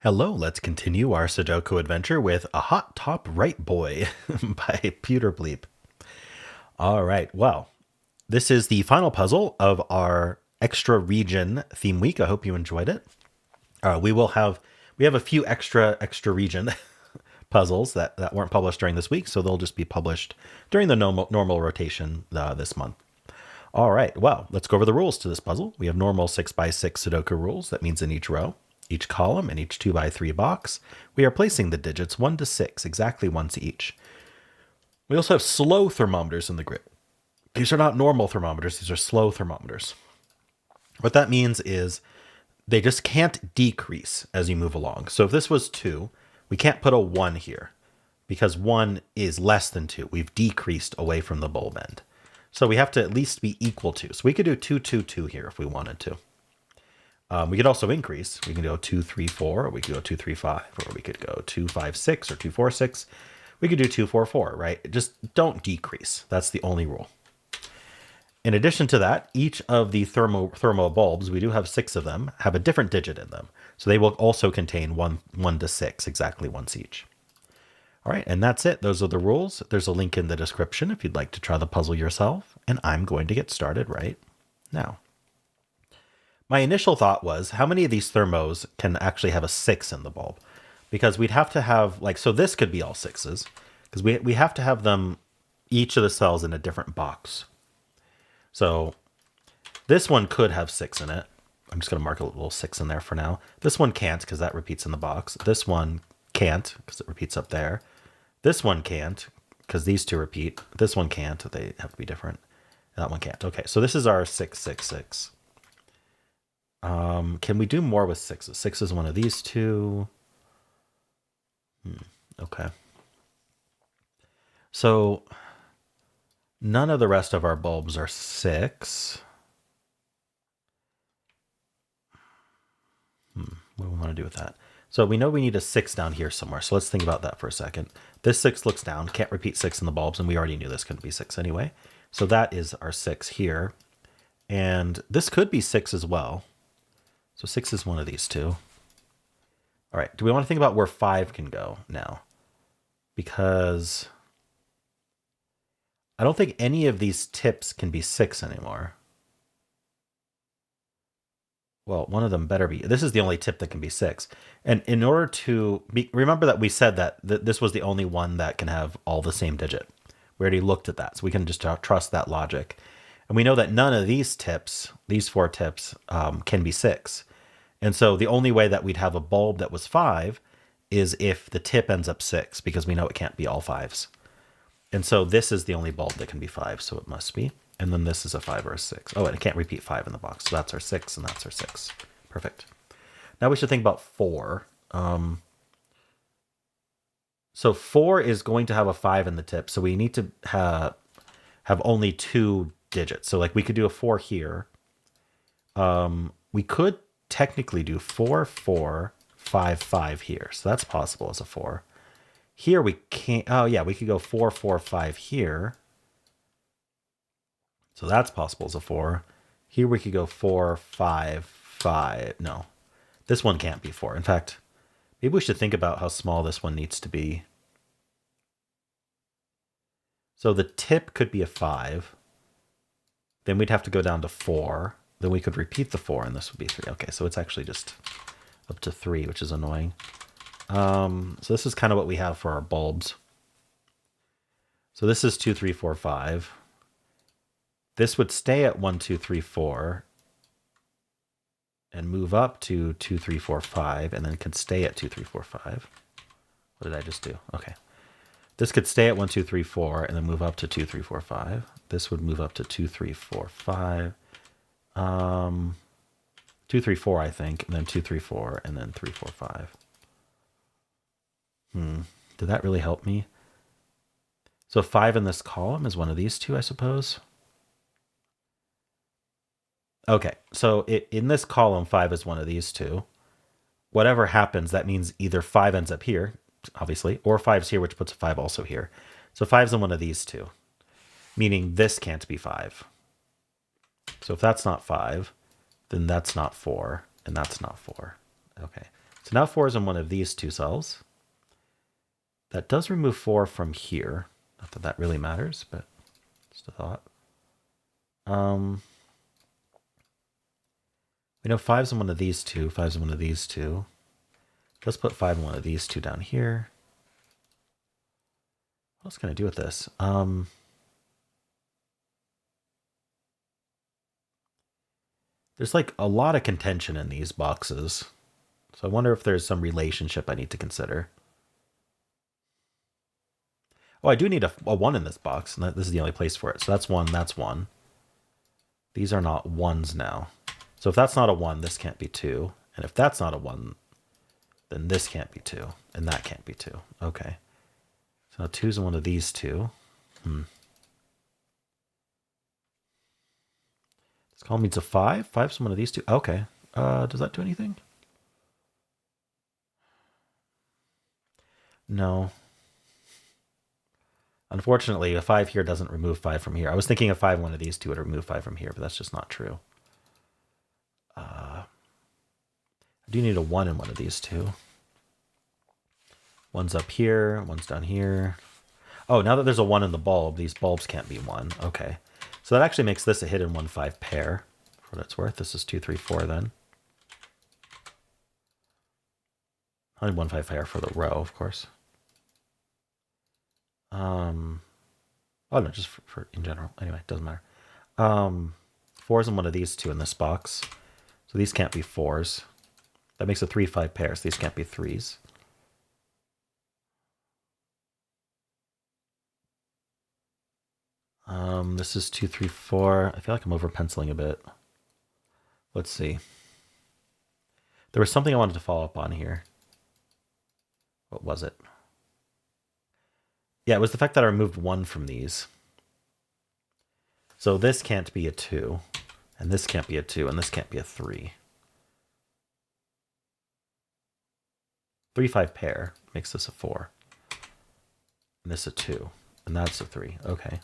Hello, let's continue our Sudoku adventure with A Hot Top Right Boy by PjoeterBliep. All right, well, this is the final puzzle of our extra region theme week. I hope you enjoyed it. We have a few extra region puzzles that weren't published during this week, so they'll just be published during the normal rotation this month. All right, well, let's go over the rules to this puzzle. We have normal 6x6 Sudoku rules. That means in each row, each column, and each 2x3 box, we are placing the digits 1 to 6, exactly once each. We also have slow thermometers in the grid. These are not normal thermometers, these are slow thermometers. What that means is they just can't decrease as you move along. So if this was 2, we can't put a 1 here because 1 is less than 2. We've decreased away from the bulb end. So we have to at least be equal to. So we could do 2, 2, 2 here if we wanted to. We could also increase. We can go 2, 3, 4, or we could go 2, 3, 5, or we could go 2, 5, 6, or 2, 4, 6. We could do 2, 4, 4, right? Just don't decrease. That's the only rule. In addition to that, each of the thermo bulbs, we do have 6 of them, have a different digit in them. So they will also contain 1 to 6, exactly once each. All right, and that's it. Those are the rules. There's a link in the description if you'd like to try the puzzle yourself, and I'm going to get started right now. My initial thought was, how many of these thermos can actually have a 6 in the bulb? Because we'd have to have, like, so this could be all 6s, because we have to have them, each of the cells in a different box. So this one could have 6 in it. I'm just going to mark a little 6 in there for now. This one can't, because that repeats in the box. This one can't, because it repeats up there. This one can't, because these two repeat. This one can't, they have to be different. That one can't. Okay, so this is our 6, 6, 6. Can we do more with 6s? 6 is one of these two. Okay. So none of the rest of our bulbs are 6. What do we want to do with that? So we know we need a 6 down here somewhere. So let's think about that for a second. This 6 looks down. Can't repeat 6 in the bulbs, and we already knew this couldn't be 6 anyway. So that is our 6 here. And this could be 6 as well. So 6 is one of these two. All right, do we want to think about where 5 can go now? Because I don't think any of these tips can be 6 anymore. Well, one of them better be. This is the only tip that can be 6. And in order to remember that we said that this was the only one that can have all the same digit. We already looked at that, so we can just trust that logic. And we know that none of these tips, these 4 tips, can be 6. And so the only way that we'd have a bulb that was 5 is if the tip ends up 6, because we know it can't be all 5s. And so this is the only bulb that can be 5, so it must be. And then this is a 5 or a 6. Oh, and it can't repeat 5 in the box. So that's our 6, and that's our 6. Perfect. Now we should think about 4. So 4 is going to have a 5 in the tip, so we need to have only 2 digits. So like we could do a 4 here. We could technically do 4, 4, 5, 5 here. So that's possible as a 4. Here we can't. Oh, yeah, we could go 4, 4, 5 here. So that's possible as a 4. Here we could go 4, 5, 5. No, this one can't be 4. In fact, maybe we should think about how small this one needs to be. So the tip could be a 5. Then we'd have to go down to 4. Then we could repeat the 4, and this would be 3. Okay, so it's actually just up to 3, which is annoying. So this is kind of what we have for our bulbs. So this is 2, 3, 4, 5. This would stay at 1, 2, 3, 4, and move up to 2, 3, 4, 5, and then could stay at 2, 3, 4, 5. What did I just do? Okay. This could stay at 1, 2, 3, 4, and then move up to 2, 3, 4, 5. This would move up to 2, 3, 4, 5. 2, 3, 4, I think, and then 2, 3, 4, and then 3, 4, 5. Did that really help me? So 5 in this column is one of these two, I suppose. Okay, so in this column, 5 is one of these two. Whatever happens, that means either 5 ends up here, obviously, or 5's here, which puts a 5 also here. So 5's in one of these two, meaning this can't be 5. So if that's not 5, then that's not 4, and that's not 4. Okay, So now 4 is in one of these two cells. That does remove 4 from here. Not that that really matters, but just a thought. We know 5's in one of these two. 5's in one of these two. Let's put 5 in one of these two down here. What else can I do with this? There's like a lot of contention in these boxes. So I wonder if there's some relationship I need to consider. Oh, I do need a 1 in this box, and this is the only place for it. So that's 1, that's 1. These are not 1s now. So if that's not a 1, this can't be 2. And if that's not a 1, then this can't be 2. And that can't be 2. Okay. So now 2's in one of these two. This column needs a 5. 5's in one of these two. Okay. Does that do anything? No. Unfortunately, a 5 here doesn't remove 5 from here. I was thinking a 5 in one of these two would remove 5 from here, but that's just not true. I do need a 1 in one of these two. 1's up here, 1's down here. Oh, now that there's a 1 in the bulb, these bulbs can't be 1. Okay. So that actually makes this a hidden 1-5 pair, for what it's worth. This is 2, 3, 4 then. Only 1-5 pair for the row, of course. Oh no, just for in general. Anyway, it doesn't matter. 4's in one of these two in this box. So these can't be 4s. That makes a 3-5 pair, so these can't be 3s. This is 2, 3, 4. I feel like I'm over penciling a bit. Let's see. There was something I wanted to follow up on here. What was it? Yeah, it was the fact that I removed 1 from these. So this can't be a 2, and this can't be a 2, and this can't be a 3. 3-5 pair makes this a 4. And this a 2, and that's a 3. Okay.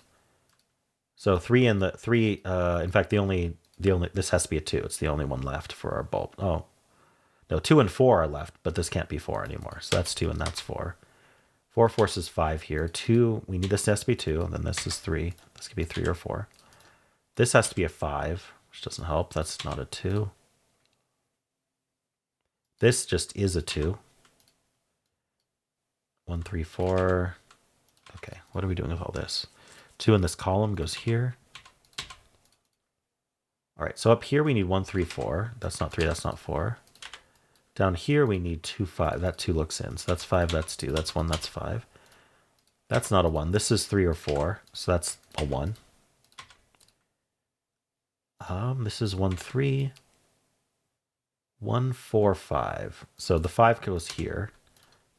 So 3 and the 3, in fact, the only, this has to be a 2. It's the only one left for our bulb. Oh, no, 2 and 4 are left, but this can't be 4 anymore. So that's 2 and that's 4. 4 forces 5 here. 2, we need this has to be 2, and then this is 3. This could be 3 or 4. This has to be a 5, which doesn't help. That's not a 2. This just is a 2. 1, 3, 4. Okay, what are we doing with all this? 2 in this column goes here. All right, so up here we need 1, 3, 4. That's not 3, that's not 4. Down here we need 2, 5. That 2 looks in. So that's 5, that's 2. That's 1, that's 5. That's not a 1. This is 3 or 4. So that's a 1. This is 1, 3. 1, 4, 5. So the 5 goes here.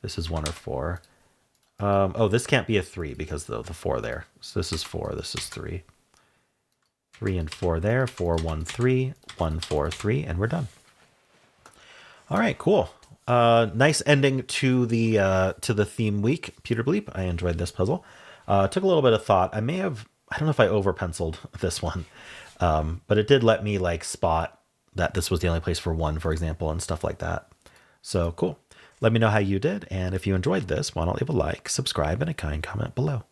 This is 1 or 4. Oh, this can't be a 3 because the 4 there. So this is 4, this is 3. 3 and 4 there. 4, 1, 3. 1, 4, 3. And we're done. All right, cool. Nice ending to the theme week, PjoeterBliep. I enjoyed this puzzle. Took a little bit of thought. I don't know if I over penciled this one, but it did let me like spot that this was the only place for 1, for example, and stuff like that. So cool. Let me know how you did. And if you enjoyed this, why don't leave a like, subscribe, and a kind comment below.